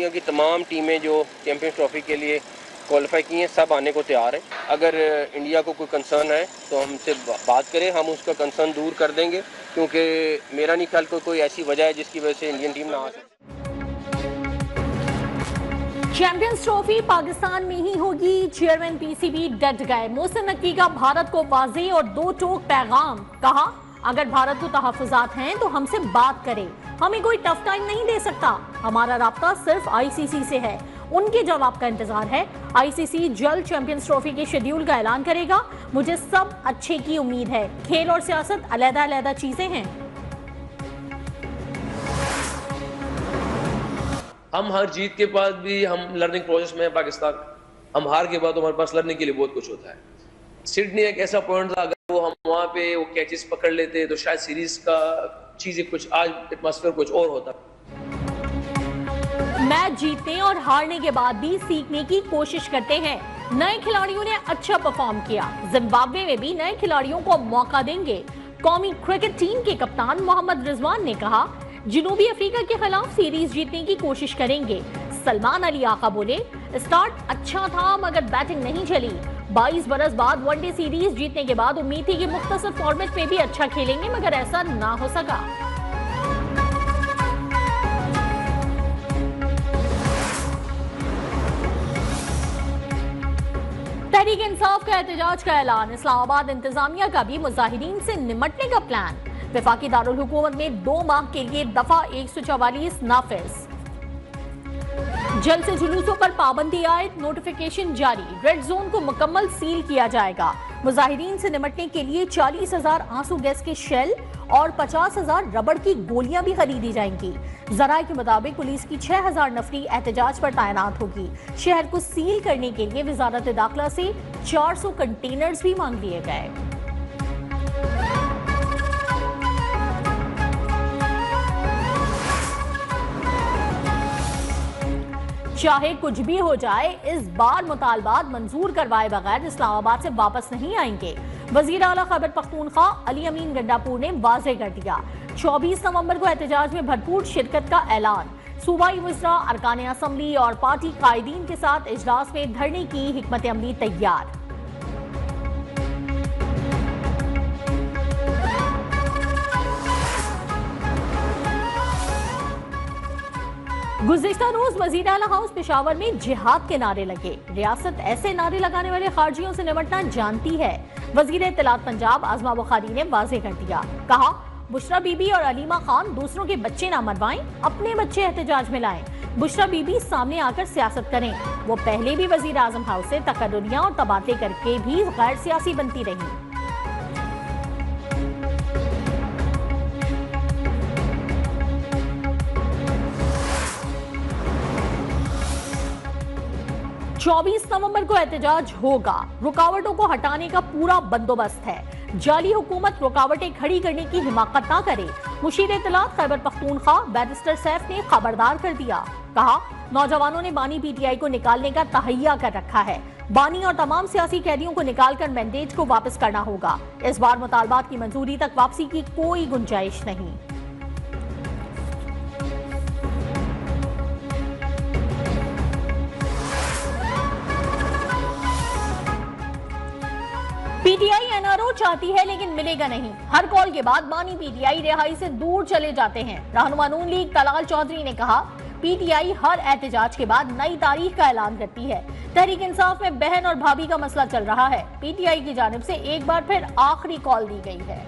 दुनिया की तमाम टीमें जो चैंपियंस ट्रॉफी के लिए क्वालिफाई की हैं सब आने को तैयार हैं। अगर इंडिया को कोई कंसर्न है तो हमसे बात करें, हम उसका कंसर्न दूर कर देंगे, क्योंकि मेरा नहीं ख्याल कोई ऐसी वजह है जिसकी वजह से इंडियन टीम ना आ सके। चैंपियंस ट्रॉफी पाकिस्तान में ही होगी, चेयरमैन पीसीबी डट गए। मोहसिन नकवी का भारत को वाज़ेह और दो टोक पैगाम, कहा अगर भारत को तहफ़्फ़ुज़ात हैं तो हमसे बात करें, हमें कोई टफ टाइम नहीं दे सकता, हमारा राब्ता सिर्फ आईसीसी से है, उनके जवाब का इंतजार है। आईसीसी जल्द चैंपियंस ट्रॉफी के शेड्यूल का ऐलान करेगा, मुझे सब अच्छे की उम्मीद है। खेल और सियासत अलग-अलग चीजें हैं। हम हर जीत के बाद भी हम लर्निंग प्रोसेस में है पाकिस्तान, हम हार के बाद तो हमारे पास लर्निंग के लिए बहुत कुछ होता है। सिडनी एक ऐसा पॉइंट था, अगर वो हम वहाँ पे वो कैचेस पकड़ लेते तो शायद सीरीज का चीजें कुछ, आज एटमॉस्फेयर कुछ और होता। मैच जीतने और हारने के बाद भी सीखने की कोशिश करते हैं। नए खिलाड़ियों ने अच्छा परफॉर्म किया, जिम्बाब्वे में भी नए खिलाड़ियों को मौका देंगे। कौमी क्रिकेट टीम के कप्तान मोहम्मद रिजवान ने कहा जनूबी अफ्रीका के खिलाफ सीरीज जीतने की कोशिश करेंगे। सलमान अली आका बोले स्टार्ट अच्छा था मगर बैटिंग नहीं चली। 22 बरस बाद वनडे सीरीज जीतने के बाद उम्मीद थी कि मुख्तसर फॉर्मेट में भी अच्छा खेलेंगे, मगर ऐसा ना हो सका। तहरीक इंसाफ का एहतजाज का ऐलान, इस्लामाबाद इंतजामिया का भी मुजाहिदीन से निमटने का प्लान। वफाकी दारुल हुकूमत में 2 माह के लिए दफा 144 नाफिज। जल से जुलूसों पर पाबंदी आयद, नोटिफिकेशन जारी। रेड जोन को मुकम्मल सील किया जाएगा। मुजाहिदीन से निमटने के लिए 40,000 आंसू गैस के शेल और 50,000 रबड़ की गोलियां भी खरीदी जाएंगी। जराये के मुताबिक पुलिस की 6,000 नफरी एहतजाज पर तैनात होगी। शहर को सील करने के लिए वजारत दाखिला से 400 कंटेनर्स भी मांग लिए गए। चाहे कुछ भी हो जाए, इस बार मुतालबात मंजूर करवाए बगैर इस्लामाबाद से वापस नहीं आएंगे। वजीर आला खैबर पख्तूनख्वा अली अमीन गंडापुर ने वाजे कर दिया। 24 नवंबर को एहतजाज में भरपूर शिरकत का ऐलान। सूबाई वज़रा, अरकान असम्बली और पार्टी कायदीन के साथ इजलास में धरने की हिकमत अमली तैयार। गुज़िश्ता रोज वज़ीर आला हाउस पेशावर में जिहाद के नारे लगे। रियासत ऐसे नारे लगाने वाले खारजियों से निपटना जानती है। वज़ीर इत्तलात पंजाब आज़मा बुखारी ने वाज़ेह कर दिया, कहा बुशरा बीबी और अलीमा खान दूसरों के बच्चे ना मरवाएं, अपने बच्चे एहतजाज में लाएं। बुशरा बीबी सामने आकर सियासत करें। वो पहले भी वज़ीर आज़म हाउस से तकर्रुरियां और तबादले करके भी गैर सियासी बनती रही। चौबीस नवंबर को एहतजाज होगा। रुकावटों को हटाने का पूरा बंदोबस्त है। जाली हुकूमत रुकावटें खड़ी करने की हिमाकत ना करे। मुशीर इत्तलात खैबर पख्तूनख्वा बैरिस्टर सैफ ने खबरदार कर दिया, कहा नौजवानों ने बानी पीटीआई को निकालने का तहैया कर रखा है। बानी और तमाम सियासी कैदियों को निकालकर मैंडेट को वापस करना होगा। इस बार मुतालबात की मंजूरी तक वापसी की कोई गुंजाइश नहीं। पीटीआई एनआरओ चाहती है लेकिन मिलेगा नहीं। हर कॉल के बाद बानी पीटीआई रिहाई से दूर चले जाते हैं। रहनुमा नून लीग तलाल चौधरी ने कहा पीटीआई हर एहतजाज के बाद नई तारीख का ऐलान करती है। तहरीक इंसाफ में बहन और भाभी का मसला चल रहा है। पीटीआई की जानिब से एक बार फिर आखिरी कॉल दी गई है।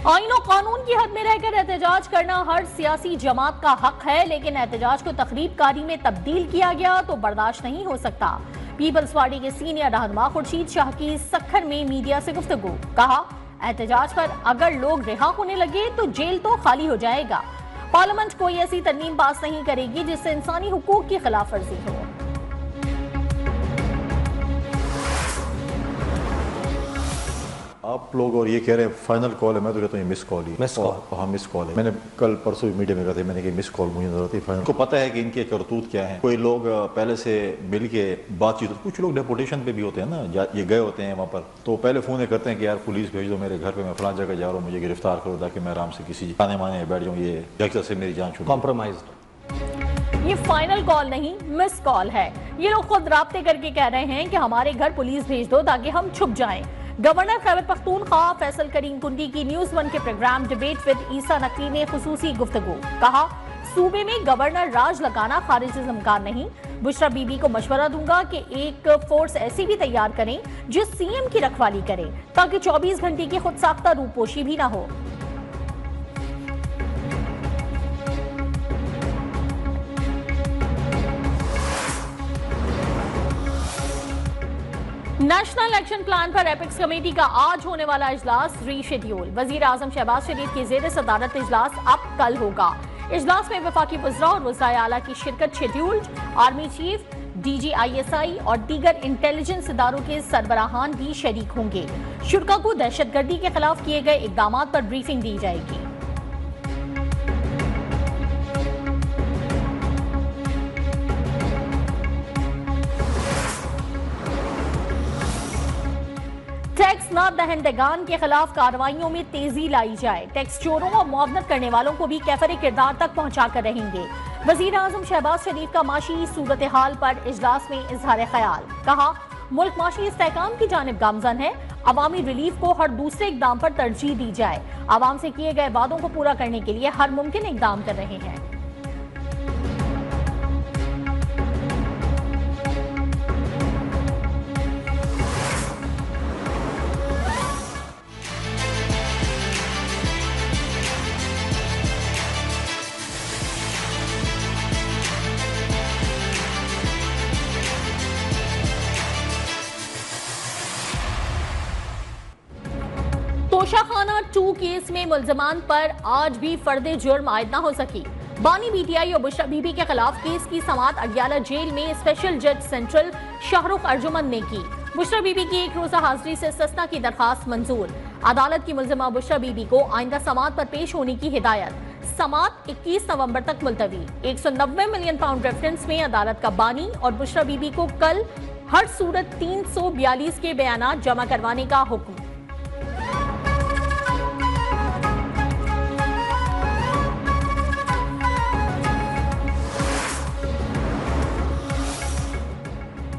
आईन और कानून की हद में रहकर एहतजाज करना हर सियासी जमात का हक है, लेकिन एहतजाज को तकरीबकारी में तब्दील किया गया तो बर्दाश्त नहीं हो सकता। पीपल्स पार्टी के सीनियर रहनुमा खुर्शीद शाह की सक्खर में मीडिया से गुफ्तगू, कहा एहतजाज पर अगर लोग रिहा होने लगे तो जेल तो खाली हो जाएगा। पार्लियामेंट कोई ऐसी तरमीम पास नहीं करेगी जिससे इंसानी हुकूक की खिलाफ वर्जी हो। आप लोग और ये कह रहे हैं फाइनल कॉल है, मैं तो कहता हूँ ये मिस कॉल ही। Miss call? हाँ मिस कॉल है। मैंने कल परसों मीडिया में कहा था, मैंने कहा मिस कॉल मुझे जरूरत है फाइनल। को पता है कि इनके करतूत क्या है। कोई लोग पहले से मिल के बातचीत, कुछ लोग डेपुटेशन पे भी होते हैं ना, ये गए होते हैं वहाँ पर, तो पहले फोन करते हैं कि यार पुलिस भेज दो मेरे घर पे, मैं फलां जगह जा रहा हूँ, मुझे गिरफ्तार करो ताकि मैं आराम से किसी खाने माने बैठ जाऊँ, ये जगह से मेरी जान छूट। कॉम्प्रोमाइज्ड। ये फाइनल कॉल नहीं, मिस कॉल है। ये लोग खुद राब्ते करके कह रहे हैं कि हमारे घर पुलिस भेज दो ताकि हम छुप जाएं। गवर्नर खैबर पख्तूनख्वा फैसल करीम कुंडी की न्यूज़ 1 के प्रोग्राम डिबेट विद ईसा नकवी में खुसूसी गुफ्तगू। कहा, सूबे में गवर्नर राज लगाना खारिज इम्कान नहीं। बुशरा बीबी को मशवरा दूंगा कि एक फोर्स ऐसी भी तैयार करें जो सीएम की रखवाली करे ताकि 24 घंटे की खुद साख्ता रूपोशी भी ना हो। नेशनल एक्शन प्लान पर एपिक्स कमेटी का आज होने वाला इजलास रीशेड्यूल। वजीर आजम शहबाज शरीफ की जेर सदारत इजलास अब कल होगा। इजलास में वफाकी वज़रा और वज़राए आला की शिरकत शेड्यूल्ड। आर्मी चीफ, DGISI और दीगर इंटेलिजेंस इदारों के सरबराहान भी शरीक होंगे। शुरा को दहशतगर्दी के खिलाफ किए गए इकदाम पर ब्रीफिंग दी जाएगी। टैक्स न दहंदगान के खिलाफ कार्रवाइयों में तेजी लाई जाए। टैक्स चोरों और मुआवनत करने वालों को भी कैफरे किरदार तक पहुंचा कर रहेंगे। वजीर आजम शहबाज शरीफ का माशी सूरत हाल पर इजलास में इजहार ख्याल। कहा, मुल्क माशी इस्तेहकाम की जानिब गामजन है। अवामी रिलीफ को हर दूसरे इकदाम पर तरजीह दी जाए। आवाम से किए गए वादों को पूरा करने के लिए हर मुमकिन इकदाम कर रहे हैं। तोशाखाना 2 केस में मुल्जमान पर आज भी फर्दे जुर्म आयद न हो सकी। बानी BTI और बुशरा बीबी के खिलाफ केस की समाअत अडियाला जेल में स्पेशल जज सेंट्रल शाहरुख अर्जुमंद ने की। बुशरा बीबी की एक रोजा हाजिरी से इस्तिस्ना की दरखास्त मंजूर। अदालत की मुल्जिमा बुशरा बीबी को आइंदा समाअत पर पेश होने की हिदायत। समाअत 21 नवंबर तक मुलतवी। 190 मिलियन पाउंड रेफरेंस में अदालत का बानी और बुशरा बीबी को कल हर सूरत 342 के बयानात जमा करवाने का हुक्म।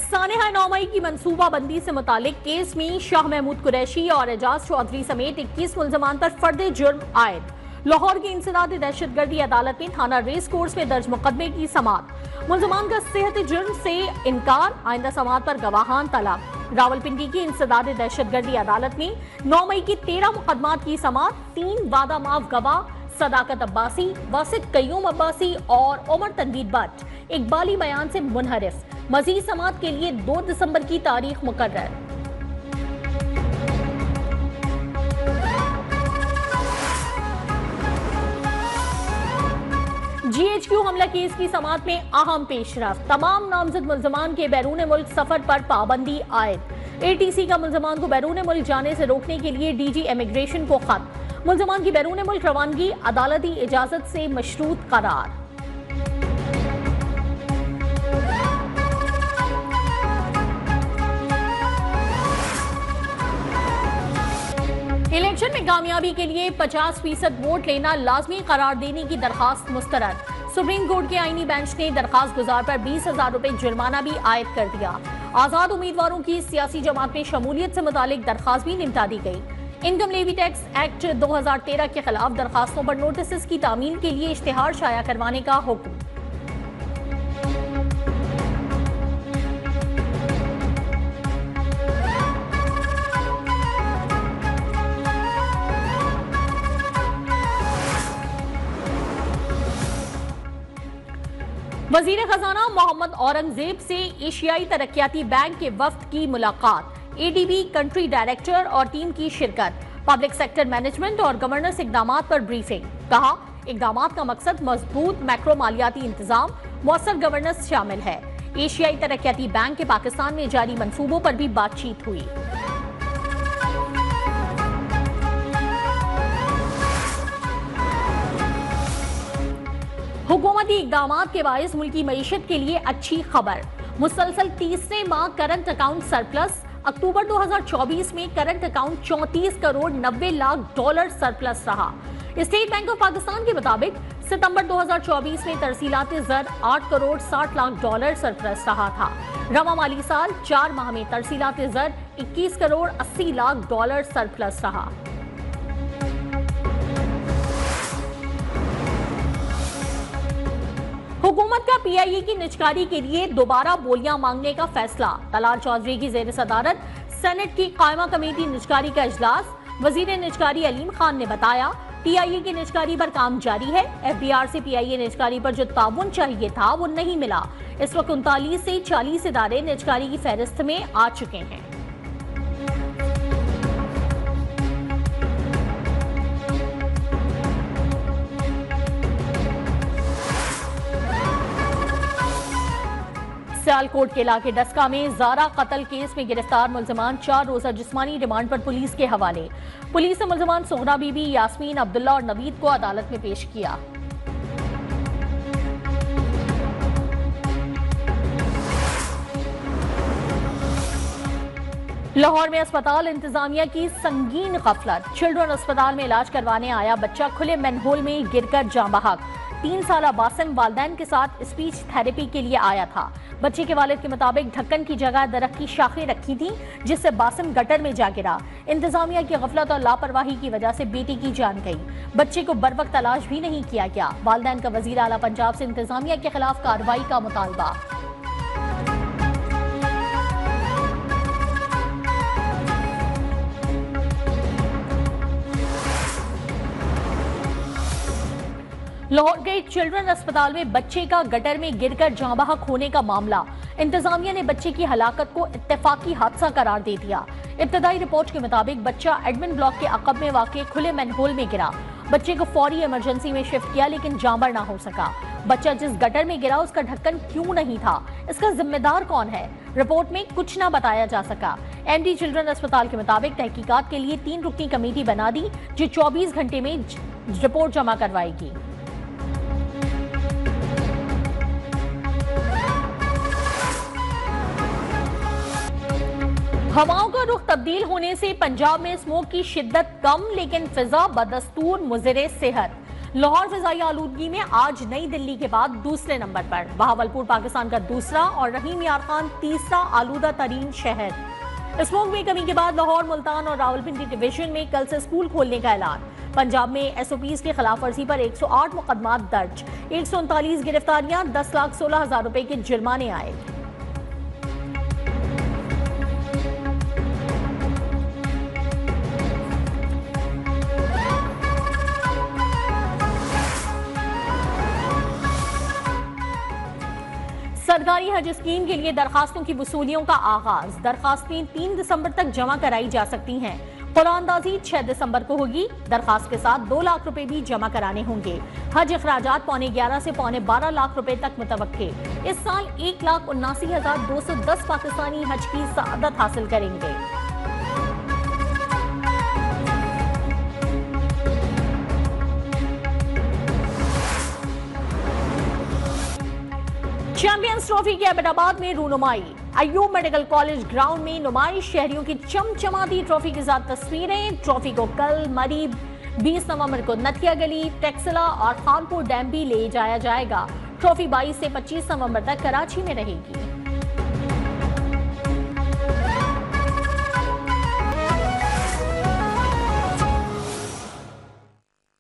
सानेहा 9 मई की मंसूबाबंदी से मुतालिक केस में शाह महमूद कुरैशी और एजाज चौधरी समेत 21 मुल्जमान पर फर्दे जुर्म आयद। लाहौर की इंसदाद दहशतगर्दी अदालत में थाना रेस कोर्स में दर्ज मुकदमे की समाअत। मुल्जमान का सेहत जुर्म से इनकार, आइंदा समाअत पर गवाहान तलब। रावलपिंडी की इंसदाद दहशतगर्दी अदालत में 9 मई की 13 मुकदमात की समाअत। 3 वादा माफ गवाह सदाकत अब्बासी, वासिद कयूम अब्बासी और उमर तनवीर भट्ट इकबाली बयान से मुनहरिफ। मजीद समाअत के लिए 2 दिसंबर की तारीख मुकर्रर। GHQ हमला केस की समाअत में अहम पेशरफ। तमाम नामजद मुल्जमान के बैरून मुल्क सफर पर पाबंदी आयद। ATC का मुल्जमान को बैरून मुल्क जाने से रोकने के लिए DG इमिग्रेशन को खत। मुल्जमान की बैरून मुल्क रवानगी अदालती इजाजत से मशरूत करार। इलेक्शन में कामयाबी के लिए 50% वोट लेना लाजमी करार देने की दरखास्त मुस्तरद। सुप्रीम कोर्ट के आईनी बेंच ने दरखास्त गुजार पर 20,000 रुपए जुर्माना भी आयद कर दिया। आजाद उम्मीदवारों की सियासी जमात में शमूलियत से मुतालिक दरखास्त भी निपटा दी गई। इनकम लेवी टैक्स एक्ट 2013 के खिलाफ दरखास्तों पर नोटिस की तामील के लिए इश्तिहार शाया करवाने का हुक्म। वजीर खजाना मोहम्मद औरंगजेब से एशियाई तरक्याती बैंक के वफ्द की मुलाकात। ADB कंट्री डायरेक्टर और टीम की शिरकत। पब्लिक सेक्टर मैनेजमेंट और गवर्नेंस इकदामात पर ब्रीफिंग। कहा, इकदामात का मकसद मजबूत मैक्रो मालियाती इंतजाम, मौसर गवर्नेंस शामिल है। एशियाई तरक्याती बैंक के पाकिस्तान में जारी मंसूबों पर भी बातचीत हुई। हुकूमती इक़दामात के बाइस मुल्की मईशत के लिए अच्छी खबर। मुसलसल तीसरे माह करंट अकाउंट सरप्लस। अक्टूबर 2024 में current account 34 crore 90 lakh dollar surplus रहा। स्टेट बैंक ऑफ पाकिस्तान के मुताबिक सितंबर 2024 में तरसीलात ज़र 8 करोड़ 60 लाख डॉलर सरप्लस रहा था। रवा माली साल 4 माह में तरसीलात ज़र 21 करोड़ 80 लाख डॉलर सरप्लस रहा। हुकूमत का पीआईए की निजकारी के लिए दोबारा बोलियां मांगने का फैसला। तलाल चौधरी की ज़ेर सदारत सेनेट की कायमा कमेटी निजकारी का इजलास। वजीर निजकारी अलीम खान ने बताया पीआईए की निजकारी पर काम जारी है। एफबीआर से पीआईए निजकारी पर जो ताउन चाहिए था वो नहीं मिला। इस वक्त 39 से 40 इदारे निजकारी की फहरिस्त में आ चुके हैं। सियालकोट के इलाके डस्का में ज़ारा कत्ल केस में गिरफ्तार मुल्जिमान 4 रोजा जिस्मानी रिमांड पर पुलिस के हवाले। पुलिस ने मुल्जिमान सोहरा बीबी, यास्मीन, अब्दुल्ला और नवीद को अदालत में पेश किया। लाहौर में अस्पताल इंतजामिया की संगीन गफलत। चिल्ड्रन अस्पताल में इलाज करवाने आया बच्चा खुले मैनहोल में गिरकर जाँ बहक। 3 साला बासिम वालिदैन के साथ स्पीच थेरेपी के लिए आया था। बच्चे के वालिद के मुताबिक ढक्कन की जगह दरख्त की शाखें रखी थी जिससे बासिम गटर में जा गिरा। इंतजामिया की गफलत और लापरवाही की वजह से बेटी की जान गई। बच्चे को बरवक्त तलाश भी नहीं किया गया। वालिदैन का वजीर आला पंजाब से इंतजामिया के खिलाफ कार्रवाई का मुतालबा। लाहौर के चिल्ड्रन अस्पताल में बच्चे का गटर में गिरकर जाँ बहक होने का मामला। इंतजामिया ने बच्चे की हलाकत को इत्तेफाकी हादसा करार दे दिया। इब्तदाई रिपोर्ट के मुताबिक बच्चा एडमिन ब्लॉक के अकब में वाक़े खुले मैनहोल में गिरा। बच्चे को फौरी इमरजेंसी में शिफ्ट किया लेकिन जाँबर ना हो सका। बच्चा जिस गटर में गिरा उसका ढक्कन क्यों नहीं था, इसका जिम्मेदार कौन है, रिपोर्ट में कुछ ना बताया जा सका। एमडी चिल्ड्रन अस्पताल के मुताबिक तहकीकात के लिए 3 रुकनी कमेटी बना दी जो 24 घंटे में रिपोर्ट जमा करवाएगी। हवाओं का रुख तब्दील होने से पंजाब में स्मोक की शिद्दत कम लेकिन फिजा बदस्तूर मुज़िर सेहत। लाहौर फिजाई आलूदगी में आज नई दिल्ली के बाद दूसरे नंबर पर। बहावलपुर पाकिस्तान का दूसरा और रहीम यार खान तीसरा आलूदा तरीन शहर। स्मोक में कमी के बाद लाहौर, मुल्तान और रावलपिंडी डिवीजन में कल से स्कूल खोलने का ऐलान। पंजाब में एसओपीज की खिलाफ वर्जी पर 108 मुकदमात दर्ज, 139 गिरफ्तारियां, 10,16,000 रुपए के जुर्माने आए। सरकारी हज स्कीम के लिए दरखास्तों की वसूलियों का आगाज। दरखास्तें 3 दिसंबर तक जमा कराई जा सकती हैं। कुरानंदाजी 6 दिसंबर को होगी। दरखास्त के साथ 2 लाख रुपए भी जमा कराने होंगे। हज अखराजात 11.25 से 12.25 लाख रुपए तक मुतवक्के। इस साल 1,79,210 पाकिस्तानी हज की सआदत हासिल करेंगे। चैंपियंस ट्रॉफी की अहमदाबाद में रूनुमाई। अयूब मेडिकल कॉलेज ग्राउंड में नुमाइश, शहरियों की चमचमाती ट्रॉफी के साथ तस्वीरें। ट्रॉफी को कल मरी 20 नवंबर को नथिया गली, टेक्सला और खानपुर डैम भी ले जाया जाएगा। ट्रॉफी 22 से 25 नवंबर तक कराची में रहेगी।